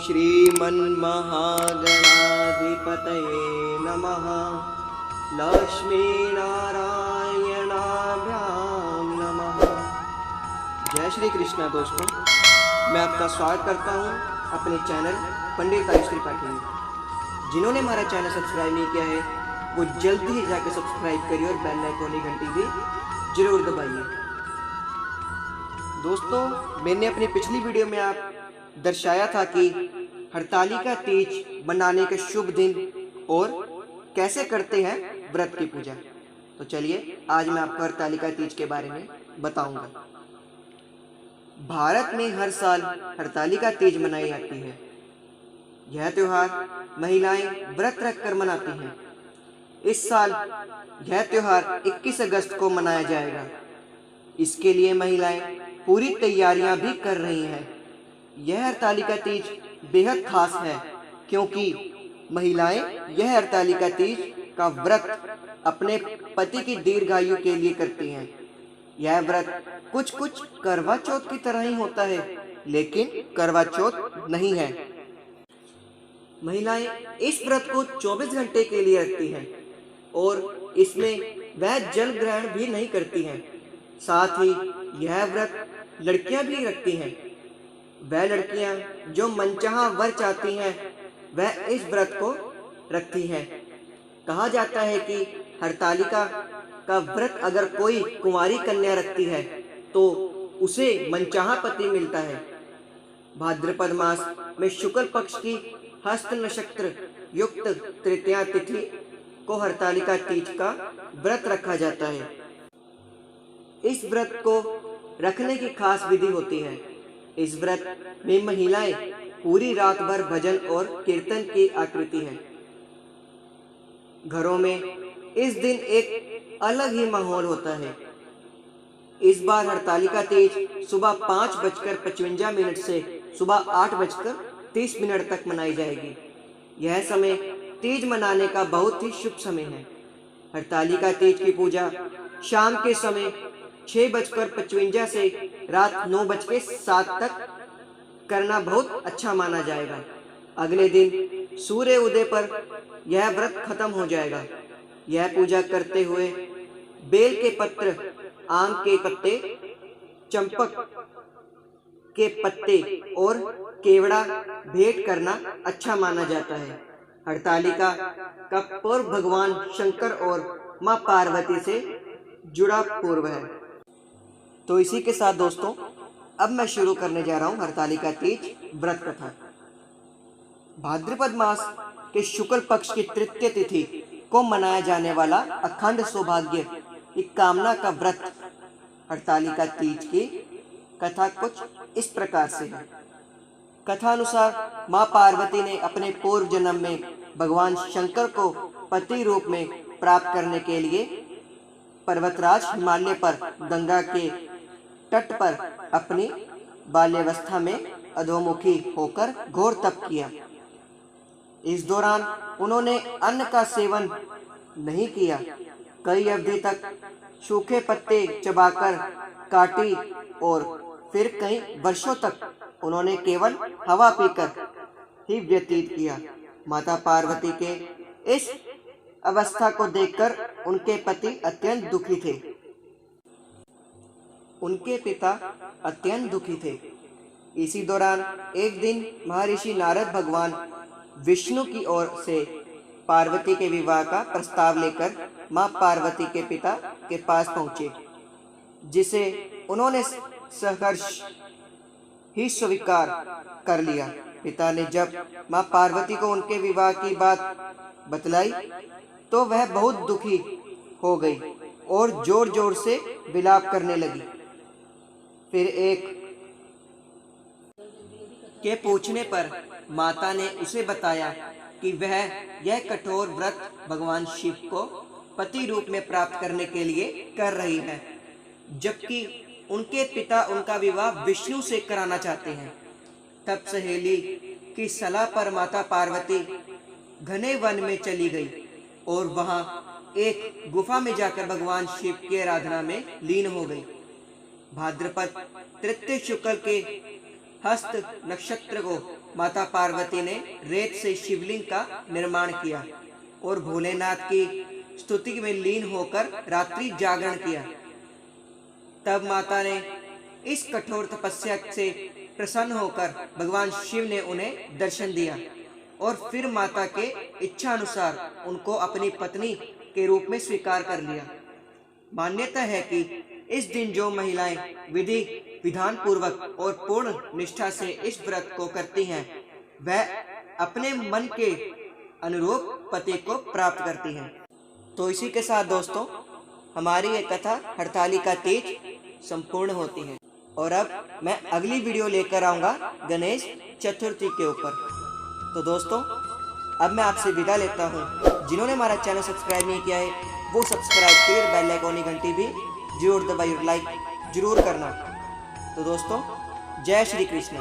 श्रीमन्महागणाधिपतये नमः। लक्ष्मीनारायणाभ्यां नमः। जय श्री कृष्णा दोस्तों, मैं आपका स्वागत करता हूं अपने चैनल पंडित आयुष त्रिपाठी में। जिन्होंने हमारा चैनल सब्सक्राइब नहीं किया है वो जल्दी ही जाकर सब्सक्राइब करिए और बेल आइकन की घंटी भी जरूर दबाइए। दोस्तों, मैंने अपनी पिछली वीडियो में आप दर्शाया था कि हरतालिका तीज मनाने के शुभ दिन और कैसे करते हैं व्रत की पूजा। तो चलिए आज मैं आपको हरतालिका तीज के बारे में बताऊंगा। भारत में हर साल हरतालिका तीज मनाई जाती है। यह त्योहार महिलाएं व्रत रखकर मनाती हैं। इस साल यह त्योहार 21 अगस्त को मनाया जाएगा। इसके लिए महिलाएं पूरी तैयारियां भी कर रही हैं। यह हरतालिका तीज बेहद खास है क्योंकि महिलाएं यह हरतालिका तीज का व्रत अपने पति की दीर्घायु के लिए करती हैं। यह व्रत कुछ करवा चौथ की तरह ही होता है, लेकिन करवा चौथ नहीं है। महिलाएं इस व्रत को 24 घंटे के लिए रखती हैं और इसमें वह जल ग्रहण भी नहीं करती हैं। साथ ही यह व्रत लड़कियां भी रखती हैं। वह लड़कियां जो मनचाहा वर चाहती हैं वह इस व्रत को रखती हैं। कहा जाता है कि हरतालिका का व्रत अगर कोई कुंवारी कन्या रखती है तो उसे मनचाहा पति मिलता है। भाद्रपद मास में शुक्ल पक्ष की हस्त नक्षत्र युक्त तृतीया तिथि को हरतालिका तीज का व्रत रखा जाता है। इस व्रत को रखने की खास विधि होती है। इस व्रत में महिलाएं पूरी रात भर भजन और कीर्तन की आकृति है। घरों में इस दिन एक अलग ही माहौल होता है। इस बार हरतालिका तीज सुबह 5:55 से सुबह 8:30 तक मनाई जाएगी। यह समय तीज मनाने का बहुत ही शुभ समय है। हरतालिका तीज की पूजा शाम के समय 6:55 से रात 9:07 तक करना बहुत अच्छा माना जाएगा। अगले दिन सूर्य उदय पर यह व्रत खत्म हो जाएगा। यह पूजा करते हुए बेल के पत्र, आम के पत्ते, चंपक के पत्ते और केवड़ा भेंट करना अच्छा माना जाता है। हरतालिका का पर्व भगवान शंकर और मां पार्वती से जुड़ा पर्व है। तो इसी के साथ दोस्तों अब मैं शुरू करने जा रहा हूं हरतालिका तीज व्रत कथा। भाद्रपद मास के शुक्ल पक्ष की तृतीय तिथि को मनाया जाने वाला अखंड सौभाग्य की कामना का व्रत हरतालिका तीज की कथा कुछ इस प्रकार से है। कथा अनुसार मां पार्वती ने अपने पूर्व जन्म में भगवान शंकर को पति रूप में प्राप्त करने के लिए पर्वतराज हिमालय पर गंगा के तट पर अपनी बाल्यावस्था में अधोमुखी होकर घोर तप किया। इस दौरान उन्होंने अन्न का सेवन नहीं किया। कई अवधि तक सूखे पत्ते चबाकर काटी और फिर कई वर्षों तक उन्होंने केवल हवा पीकर ही व्यतीत किया। माता पार्वती के इस अवस्था को देखकर उनके पति अत्यंत दुखी थे। उनके पिता अत्यंत दुखी थे। इसी दौरान एक दिन महर्षि नारद भगवान विष्णु की ओर से पार्वती के विवाह का प्रस्ताव लेकर मां पार्वती के पिता के पास पहुंचे, जिसे उन्होंने सहर्ष ही स्वीकार कर लिया। पिता ने जब मां पार्वती को उनके विवाह की बात बतलाई तो वह बहुत दुखी हो गई और जोर जोर से विलाप करने लगी। फिर एक के पूछने पर माता ने उसे बताया कि वह यह कठोर व्रत भगवान शिव को पति रूप में प्राप्त करने के लिए कर रही है, जबकि उनके पिता उनका विवाह विष्णु से कराना चाहते हैं। तब सहेली की सलाह पर माता पार्वती घने वन में चली गई और वहां एक गुफा में जाकर भगवान शिव की आराधना में लीन हो गई। भाद्रपद तृतीय शुक्ल के हस्त नक्षत्र को माता पार्वती ने रेत से शिवलिंग का निर्माण किया और भोलेनाथ की स्तुति में लीन होकर रात्रि जागरण किया। तब माता ने इस कठोर तपस्या से प्रसन्न होकर भगवान शिव ने उन्हें दर्शन दिया और फिर माता के इच्छा अनुसार उनको अपनी पत्नी के रूप में स्वीकार कर लिया। मान्यता है कि इस दिन जो महिलाएं विधि विधान पूर्वक और पूर्ण निष्ठा से इस व्रत को करती हैं, वह अपने मन के अनुरूप पति को प्राप्त करती हैं। तो इसी के साथ दोस्तों हमारी ये कथा हरतालिका तीज संपूर्ण होती है और अब मैं अगली वीडियो लेकर आऊँगा गणेश चतुर्थी के ऊपर। तो दोस्तों अब मैं आपसे विदा लेता हूँ। जिन्होंने हमारा चैनल सब्सक्राइब नहीं किया है वो सब्सक्राइब कर बेल आइकन घंटी भी जरूर दबाइए और लाइक जरूर करना। तो दोस्तों जय श्री कृष्ण।